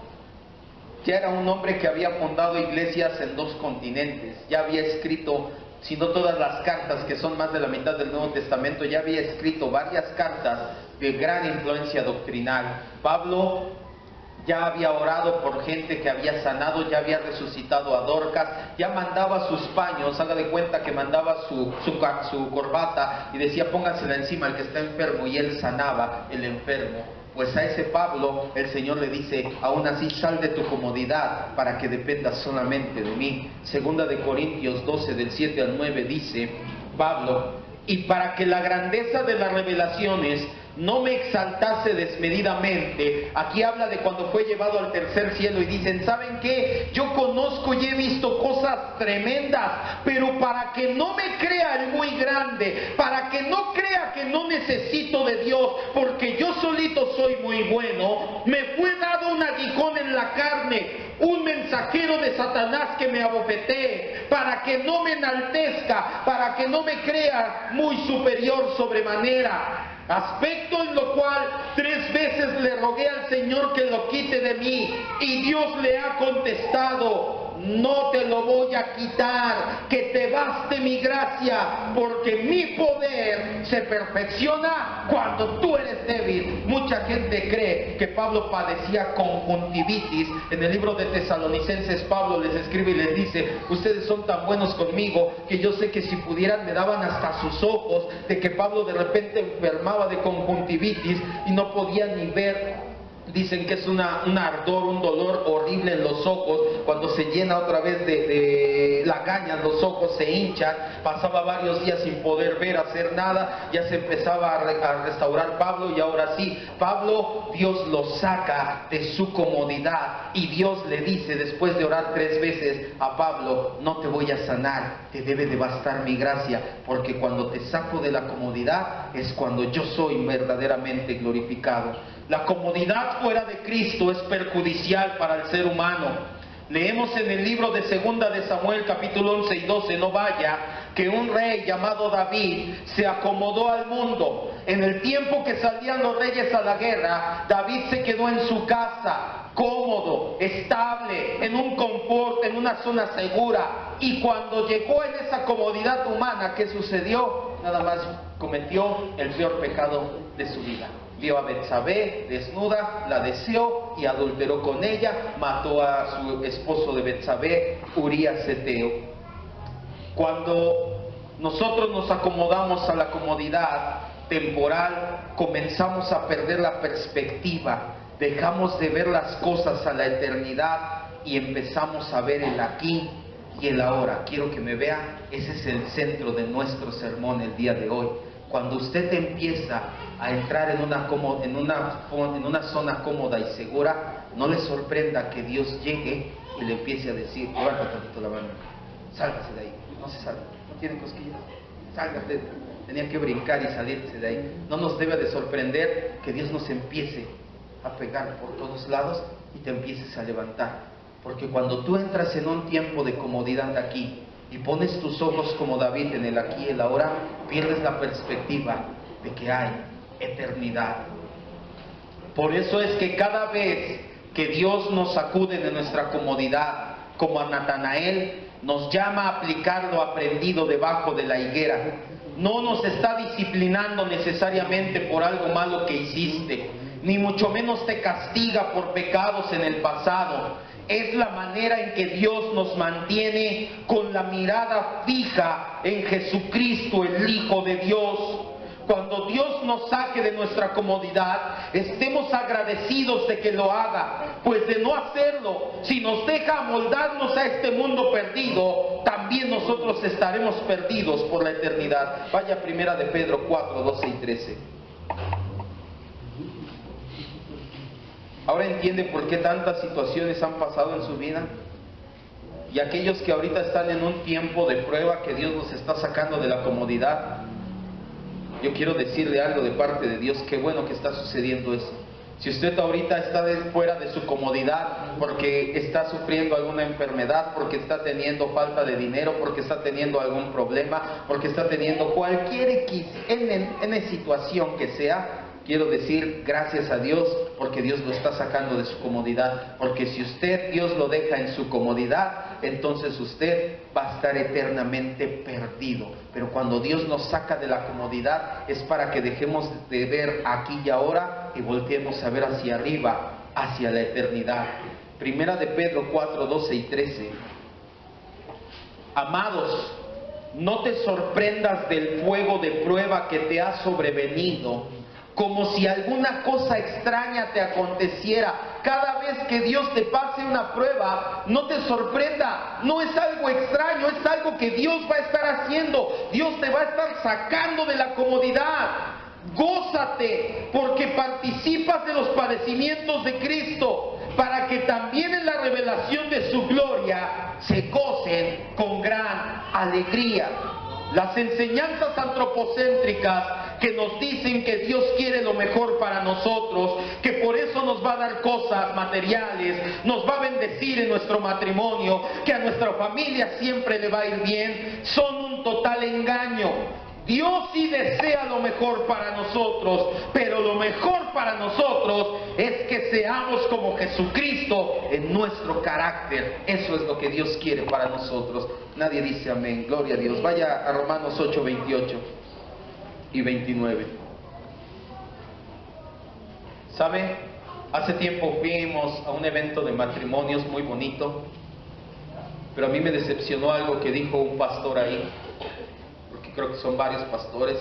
ya era un hombre que había fundado iglesias en 2 continentes. Ya había escrito, si no todas las cartas, que son más de la mitad del Nuevo Testamento, ya había escrito varias cartas de gran influencia doctrinal. Pablo ya había orado por gente que había sanado, ya había resucitado a Dorcas, ya mandaba sus paños, haga de cuenta que mandaba su corbata y decía: póngasela encima al que está enfermo, y él sanaba el enfermo. Pues a ese Pablo el Señor le dice: aún así sal de tu comodidad para que dependas solamente de mí. 2 Corintios 12, del 7 al 9 dice Pablo: y para que la grandeza de las revelaciones no me exaltase desmedidamente. Aquí habla de cuando fue llevado al tercer cielo y dicen: ¿saben qué? Yo conozco y he visto cosas tremendas, pero para que no me crea el muy grande, para que no crea que no necesito de Dios, porque yo solito soy muy bueno, me fue dado un aguijón en la carne, un mensajero de Satanás que me abofetee, para que no me enaltezca, para que no me crea muy superior sobremanera. Aspecto en lo cual 3 veces le rogué al Señor que lo quite de mí, y Dios le ha contestado: no te lo voy a quitar, que te baste mi gracia, porque mi poder se perfecciona cuando tú eres débil. Mucha gente cree que Pablo padecía conjuntivitis. En el libro de Tesalonicenses Pablo les escribe y les dice: ustedes son tan buenos conmigo que yo sé que si pudieran me daban hasta sus ojos. De que Pablo de repente enfermaba de conjuntivitis y no podía ni ver. Dicen que es un ardor, un dolor horrible en los ojos. Cuando se llena otra vez de lagañas, los ojos se hinchan. Pasaba varios días sin poder ver, hacer nada. Ya se empezaba a restaurar Pablo, y ahora sí, Pablo, Dios lo saca de su comodidad, y Dios le dice, después de orar 3 veces a Pablo: no te voy a sanar, te debe de bastar mi gracia, porque cuando te saco de la comodidad es cuando yo soy verdaderamente glorificado. La comodidad fuera de Cristo es perjudicial para el ser humano. Leemos en el libro de 2 de Samuel capítulo 11 y 12: no vaya que un rey llamado David se acomodó al mundo. En el tiempo que salían los reyes a la guerra, David se quedó en su casa, cómodo, estable, en un confort, en una zona segura. Y cuando llegó en esa comodidad humana, ¿qué sucedió? nada más cometió el peor pecado de su vida. Vio a Betsabé desnuda, la deseó y adulteró con ella, mató a su esposo de Betsabé, Urías Eteo. Cuando nosotros nos acomodamos a la comodidad temporal, comenzamos a perder la perspectiva, dejamos de ver las cosas a la eternidad y empezamos a ver el aquí y el ahora. Quiero que me vea, ese es el centro de nuestro sermón el día de hoy. Cuando usted empieza a entrar en una zona cómoda y segura, no le sorprenda que Dios llegue y le empiece a decir: levanta tantito la mano, sálgase de ahí, no se salga, no tiene cosquillas, sálgase, tenía que brincar y salirse de ahí. No nos debe de sorprender que Dios nos empiece a pegar por todos lados y te empieces a levantar, porque cuando tú entras en un tiempo de comodidad aquí y pones tus ojos como David en el aquí y el ahora, pierdes la perspectiva de que hay eternidad. Por eso es que cada vez que Dios nos sacude de nuestra comodidad, como a Natanael, nos llama a aplicar lo aprendido debajo de la higuera. No nos está disciplinando necesariamente por algo malo que hiciste, ni mucho menos te castiga por pecados en el pasado. Es la manera en que Dios nos mantiene con la mirada fija en Jesucristo, el Hijo de Dios. Cuando Dios nos saque de nuestra comodidad, estemos agradecidos de que lo haga, pues de no hacerlo, si nos deja amoldarnos a este mundo perdido, también nosotros estaremos perdidos por la eternidad. Vaya a Primera de Pedro 4, 12 y 13. Ahora entienden por qué tantas situaciones han pasado en su vida. Y aquellos que ahorita están en un tiempo de prueba, que Dios nos está sacando de la comodidad, yo quiero decirle algo de parte de Dios. Qué bueno que está sucediendo eso. Si usted ahorita está fuera de su comodidad porque está sufriendo alguna enfermedad, porque está teniendo falta de dinero, porque está teniendo algún problema, porque está teniendo cualquier N situación que sea, quiero decir gracias a Dios, porque Dios lo está sacando de su comodidad. Porque si Dios lo deja en su comodidad, entonces usted va a estar eternamente perdido. Pero cuando Dios nos saca de la comodidad, es para que dejemos de ver aquí y ahora y volteemos a ver hacia arriba, hacia la eternidad. Primera de Pedro 4, 12 y 13. Amados, no te sorprendas del fuego de prueba que te ha sobrevenido, como si alguna cosa extraña te aconteciera. Cada vez que Dios te pase una prueba, no te sorprenda, no es algo extraño, es algo que Dios va a estar haciendo. Dios te va a estar sacando de la comodidad. Gózate, porque participas de los padecimientos de Cristo, para que también en la revelación de su gloria se gocen con gran alegría. Las enseñanzas antropocéntricas que nos dicen que Dios quiere lo mejor para nosotros, que por eso nos va a dar cosas materiales, nos va a bendecir en nuestro matrimonio, que a nuestra familia siempre le va a ir bien, son un total engaño. Dios sí desea lo mejor para nosotros, pero lo mejor para nosotros es que seamos como Jesucristo en nuestro carácter. Eso es lo que Dios quiere para nosotros. Nadie dice amén. Gloria a Dios. Vaya a Romanos 8, 28 y 29. ¿Sabe? Hace tiempo fuimos a un evento de matrimonios muy bonito, pero a mí me decepcionó algo que dijo un pastor ahí, porque creo que son varios pastores,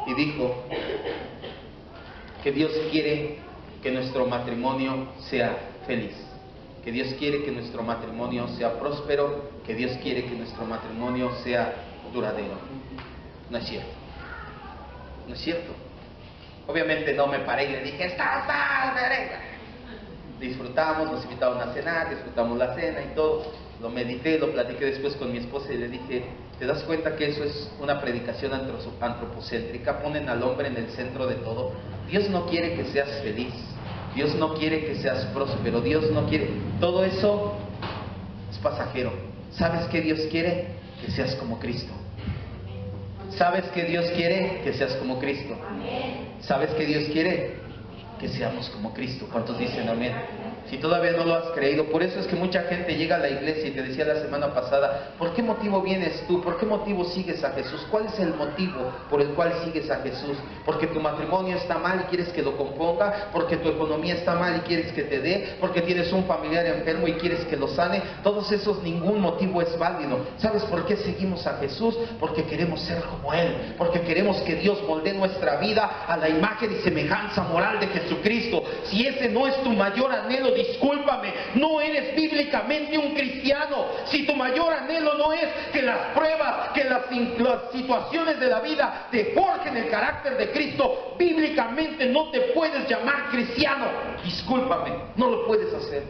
y dijo que Dios quiere que nuestro matrimonio sea feliz, que Dios quiere que nuestro matrimonio sea próspero, que Dios quiere que nuestro matrimonio sea duradero. No es cierto, no es cierto. Obviamente no me paré y le dije, está, disfrutamos, nos invitaron a cenar, disfrutamos la cena y todo. Lo medité, lo platiqué después con mi esposa y le dije, ¿te das cuenta que eso es una predicación antropocéntrica? Ponen al hombre en el centro de todo. Dios no quiere que seas feliz, Dios no quiere que seas próspero, Dios no quiere, todo eso es pasajero. ¿Sabes qué Dios quiere? Que seas como Cristo. ¿Sabes qué Dios quiere? Que seas como Cristo. ¿Sabes qué Dios quiere? que seamos como Cristo. ¿Cuántos dicen amén? Si todavía no lo has creído, por eso es que mucha gente llega a la iglesia y te decía la semana pasada, ¿por qué motivo vienes tú? ¿Por qué motivo sigues a Jesús? ¿Cuál es el motivo por el cual sigues a Jesús? ¿Porque tu matrimonio está mal y quieres que lo componga? ¿Porque tu economía está mal y quieres que te dé? ¿Porque tienes un familiar enfermo y quieres que lo sane? Todos esos, ningún motivo es válido. ¿Sabes por qué seguimos a Jesús? Porque queremos ser como Él, porque queremos que Dios moldee nuestra vida a la imagen y semejanza moral de Jesucristo. Si ese no es tu mayor anhelo, discúlpame, no eres bíblicamente un cristiano. Si tu mayor anhelo no es que las pruebas, que las situaciones de la vida te forjen el carácter de Cristo, bíblicamente no te puedes llamar cristiano. Discúlpame, no lo puedes hacer.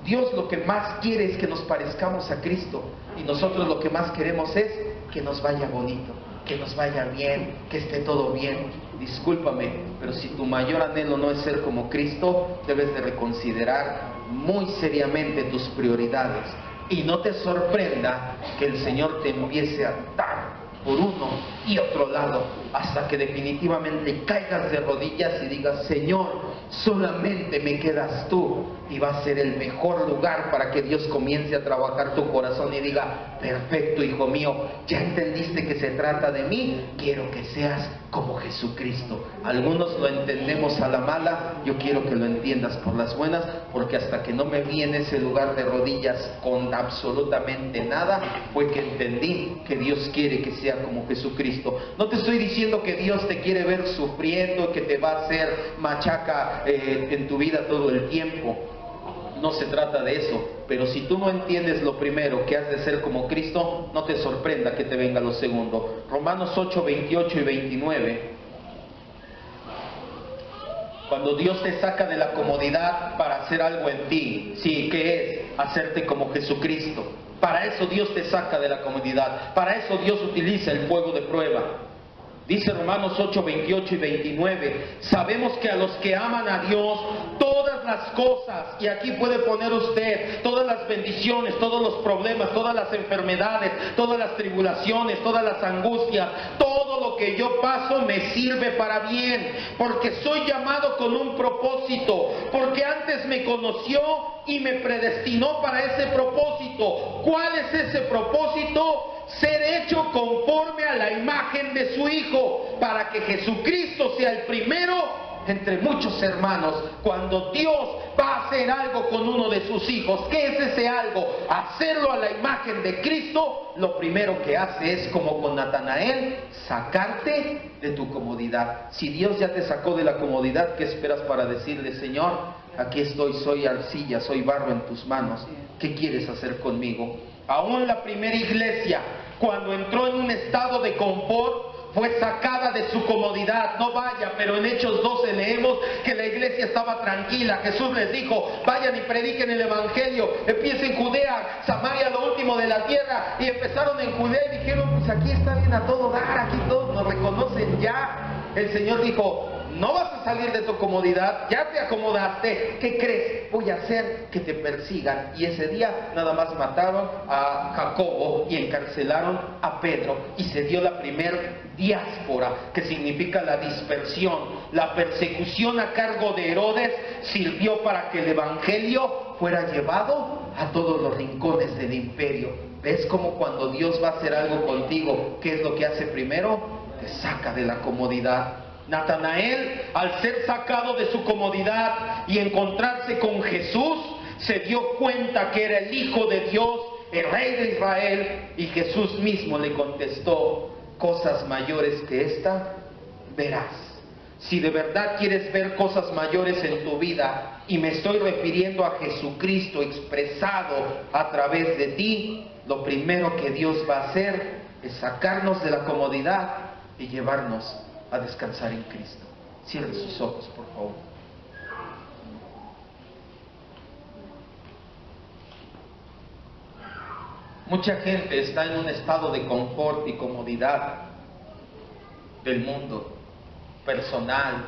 Dios lo que más quiere es que nos parezcamos a Cristo, y nosotros lo que más queremos es que nos vaya bonito, que nos vaya bien, que esté todo bien. Discúlpame, pero si tu mayor anhelo no es ser como Cristo, debes de reconsiderar muy seriamente tus prioridades. Y no te sorprenda que el Señor te empiece a dar por uno y otro lado, hasta que definitivamente caigas de rodillas y digas, Señor, solamente me quedas tú. Y va a ser el mejor lugar para que Dios comience a trabajar tu corazón y diga, perfecto, hijo mío, ya entendiste que se trata de mí, quiero que seas como Jesucristo. Algunos lo entendemos a la mala, yo quiero que lo entiendas por las buenas, porque hasta que no me vi en ese lugar de rodillas con absolutamente nada, fue que entendí que Dios quiere que sea como Jesucristo. No te estoy diciendo que Dios te quiere ver sufriendo, que te va a hacer machaca en tu vida todo el tiempo. No se trata de eso, pero si tú no entiendes lo primero, que has de ser como Cristo, no te sorprenda que te venga lo segundo. Romanos 8, 28 y 29. Cuando Dios te saca de la comodidad para hacer algo en ti, sí, ¿qué es? Hacerte como Jesucristo. Para eso Dios te saca de la comodidad, para eso Dios utiliza el fuego de prueba. Dice Romanos 8, 28 y 29, sabemos que a los que aman a Dios, todas las cosas, y aquí puede poner usted todas las bendiciones, todos los problemas, todas las enfermedades, todas las tribulaciones, todas las angustias, todo lo que yo paso me sirve para bien, porque soy llamado con un propósito, porque antes me conoció y me predestinó para ese propósito. ¿Cuál es ese propósito? Ser hecho conforme a la imagen de su Hijo, para que Jesucristo sea el primero entre muchos hermanos. Cuando Dios va a hacer algo con uno de sus hijos, ¿qué es ese algo? Hacerlo a la imagen de Cristo. Lo primero que hace es, como con Natanael, sacarte de tu comodidad. Si Dios ya te sacó de la comodidad, ¿qué esperas para decirle, Señor, aquí estoy, soy arcilla, soy barro en tus manos, ¿qué quieres hacer conmigo? Aún la primera iglesia, cuando entró en un estado de confort, fue sacada de su comodidad. No vaya, pero en Hechos 12 leemos que la iglesia estaba tranquila. Jesús les dijo, vayan y prediquen el evangelio, empiecen en Judea, Samaria, lo último de la tierra. Y empezaron en Judea y dijeron, pues aquí está bien a todo dar, aquí todos nos reconocen ya. El Señor dijo, no vas a salir de tu comodidad, ya te acomodaste, ¿qué crees? Voy a hacer que te persigan. Y ese día nada más mataron a Jacobo y encarcelaron a Pedro, y se dio la primer diáspora, que significa la dispersión. La persecución a cargo de Herodes sirvió para que el evangelio fuera llevado a todos los rincones del imperio. ¿Ves cómo cuando Dios va a hacer algo contigo, qué es lo que hace primero? Te saca de la comodidad. Natanael, al ser sacado de su comodidad y encontrarse con Jesús, se dio cuenta que era el Hijo de Dios, el Rey de Israel, y Jesús mismo le contestó, cosas mayores que esta verás. Si de verdad quieres ver cosas mayores en tu vida, y me estoy refiriendo a Jesucristo expresado a través de ti, lo primero que Dios va a hacer es sacarnos de la comodidad y llevarnos a descansar en Cristo. Cierre sus ojos, por favor. Mucha gente está en un estado de confort y comodidad del mundo personal,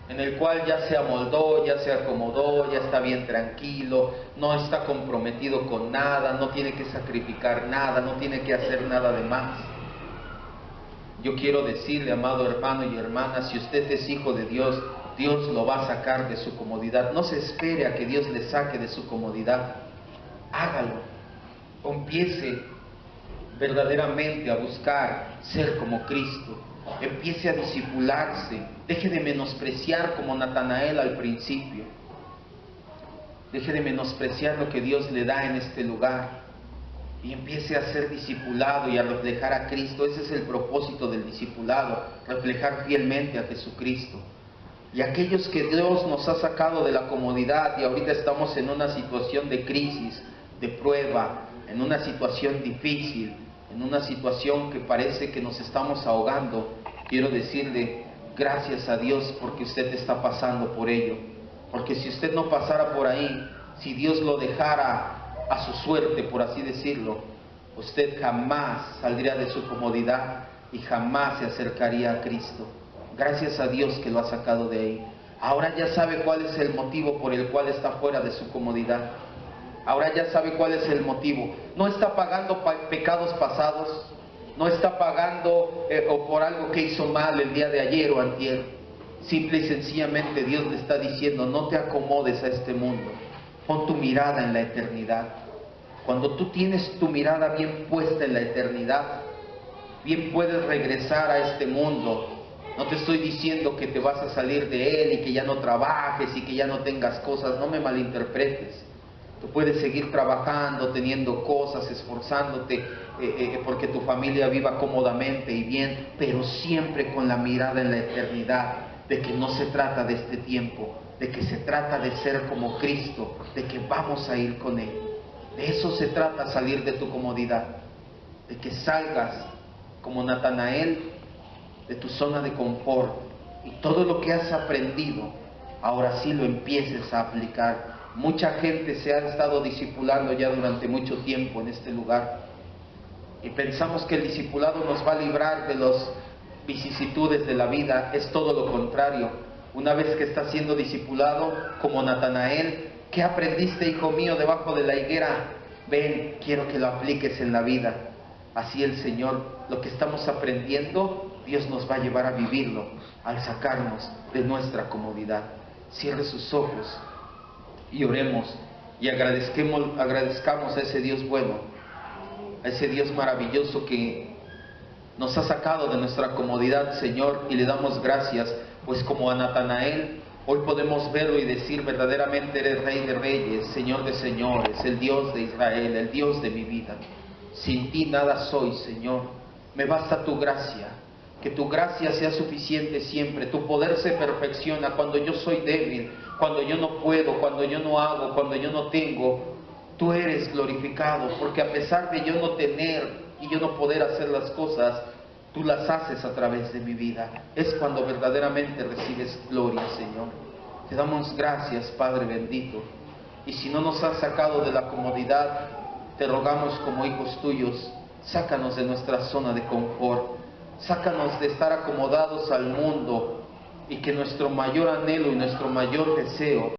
en el cual ya se amoldó, ya se acomodó, ya está bien tranquilo, no está comprometido con nada, no tiene que sacrificar nada, no tiene que hacer nada de más. Yo quiero decirle, amado hermano y hermana, si usted es hijo de Dios, Dios lo va a sacar de su comodidad. No se espere a que Dios le saque de su comodidad. Hágalo. Empiece verdaderamente a buscar ser como Cristo. Empiece a discipularse. Deje de menospreciar como Natanael al principio. Deje de menospreciar lo que Dios le da en este lugar. Y empiece a ser discipulado y a reflejar a Cristo. Ese es el propósito del discipulado, reflejar fielmente a Jesucristo. Y aquellos que Dios nos ha sacado de la comodidad y ahorita estamos en una situación de crisis, de prueba, en una situación difícil, en una situación que parece que nos estamos ahogando, quiero decirle gracias a Dios porque usted está pasando por ello. Porque si usted no pasara por ahí, si Dios lo dejara a su suerte, por así decirlo, usted jamás saldría de su comodidad y jamás se acercaría a Cristo. Gracias a Dios que lo ha sacado de ahí. Ahora ya sabe cuál es el motivo por el cual está fuera de su comodidad. Ahora ya sabe cuál es el motivo. No está pagando pecados pasados, no está pagando o por algo que hizo mal el día de ayer o antier. Simple y sencillamente Dios le está diciendo, no te acomodes a este mundo. Pon tu mirada en la eternidad. Cuando tú tienes tu mirada bien puesta en la eternidad, bien puedes regresar a este mundo. No te estoy diciendo que te vas a salir de él y que ya no trabajes y que ya no tengas cosas, no me malinterpretes. Tú puedes seguir trabajando, teniendo cosas, esforzándote porque tu familia viva cómodamente y bien, pero siempre con la mirada en la eternidad, de que no se trata de este tiempo, de que se trata de ser como Cristo, de que vamos a ir con Él. De eso se trata, salir de tu comodidad, de que salgas como Natanael de tu zona de confort y todo lo que has aprendido, ahora sí lo empieces a aplicar. Mucha gente se ha estado discipulando ya durante mucho tiempo en este lugar y pensamos que el discipulado nos va a librar de las vicisitudes de la vida. Es todo lo contrario. Una vez que estás siendo discipulado como Natanael, ¿qué aprendiste, hijo mío, debajo de la higuera? Ven, quiero que lo apliques en la vida. Así el Señor, lo que estamos aprendiendo, Dios nos va a llevar a vivirlo al sacarnos de nuestra comodidad. Cierre sus ojos y oremos y agradezcamos a ese Dios bueno, a ese Dios maravilloso que nos ha sacado de nuestra comodidad, Señor, y le damos gracias, pues como a Natanael, hoy podemos verlo y decir, verdaderamente eres Rey de Reyes, Señor de Señores, el Dios de Israel, el Dios de mi vida. Sin ti nada soy, Señor. Me basta tu gracia, que tu gracia sea suficiente siempre. Tu poder se perfecciona cuando yo soy débil, cuando yo no puedo, cuando yo no hago, cuando yo no tengo. Tú eres glorificado, porque a pesar de yo no tener y yo no poder hacer las cosas, tú las haces a través de mi vida. Es cuando verdaderamente recibes gloria, Señor. Te damos gracias, Padre bendito. Y si no nos has sacado de la comodidad, te rogamos como hijos tuyos, sácanos de nuestra zona de confort, sácanos de estar acomodados al mundo y que nuestro mayor anhelo y nuestro mayor deseo